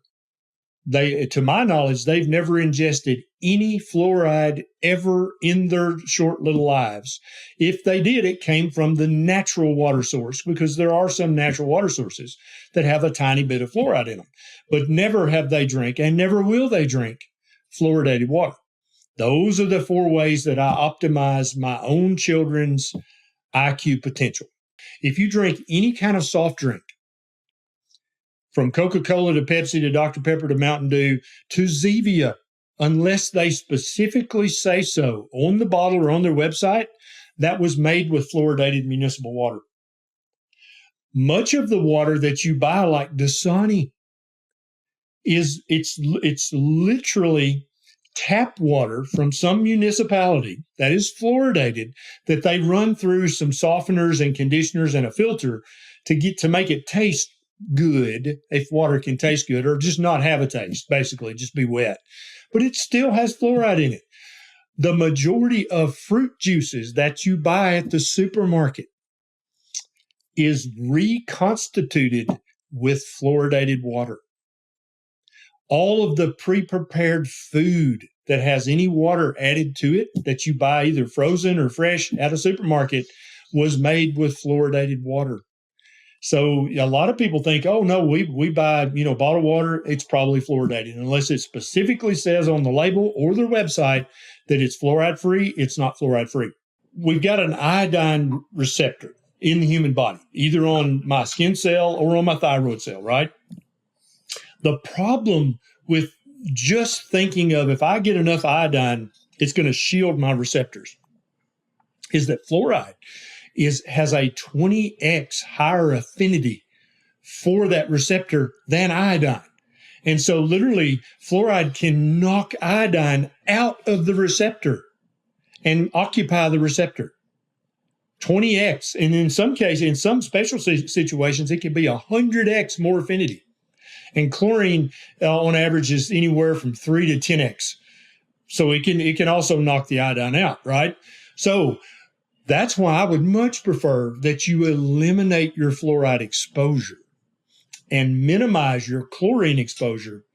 To my knowledge, they've never ingested any fluoride ever in their short little lives. If they did, it came from the natural water source, because there are some natural water sources that have a tiny bit of fluoride in them. But never have they drank, and never will they drink, fluoridated water. Those are the 4 ways that I optimize my own children's IQ potential. If you drink any kind of soft drink, from Coca-Cola to Pepsi to Dr. Pepper to Mountain Dew to Zevia, unless they specifically say so on the bottle or on their website, that was made with fluoridated municipal water. Much of the water that you buy, like Dasani, it's literally tap water from some municipality that is fluoridated, that they run through some softeners and conditioners and a filter to make it taste good, if water can taste good, or just not have a taste, basically just be wet. But it still has fluoride in it. The majority of fruit juices that you buy at the supermarket is reconstituted with fluoridated water. All of the pre-prepared food that has any water added to it that you buy either frozen or fresh at a supermarket was made with fluoridated water. So a lot of people think, oh, no, we buy, bottled water, it's probably fluoridated. Unless it specifically says on the label or their website that it's fluoride-free, it's not fluoride-free. We've got an iodine receptor in the human body, either on my skin cell or on my thyroid cell, right? The problem with just thinking of if I get enough iodine, it's going to shield my receptors, is that fluoride has a 20x higher affinity for that receptor than iodine. And so literally fluoride can knock iodine out of the receptor and occupy the receptor. 20x. And in some cases, in some special situations, it can be 100x more affinity. And chlorine on average is anywhere from 3 to 10x. So it can also knock the iodine out, right? So that's why I would much prefer that you eliminate your fluoride exposure and minimize your chlorine exposure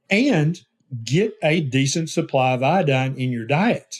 and get a decent supply of iodine in your diet.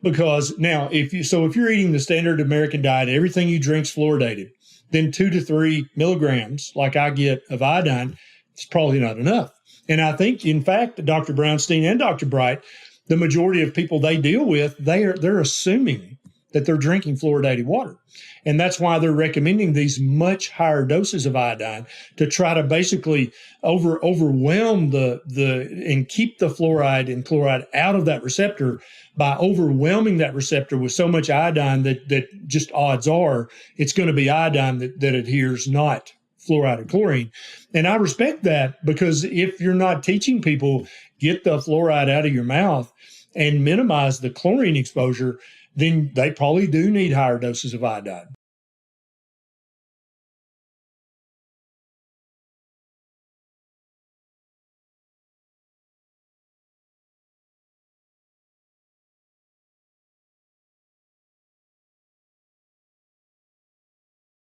Because now, if you're eating the standard American diet, everything you drink's fluoridated, then 2 to 3 milligrams, like I get, of iodine, it's probably not enough. And I think, in fact, Dr. Brownstein and Dr. Bright, the majority of people they deal with, they're assuming that they're drinking fluoridated water. And that's why they're recommending these much higher doses of iodine to try to basically overwhelm and keep the fluoride and chloride out of that receptor by overwhelming that receptor with so much iodine that just odds are it's going to be iodine that adheres, not fluoride or chlorine. And I respect that, because if you're not teaching people get the fluoride out of your mouth and minimize the chlorine exposure, then they probably do need higher doses of iodine.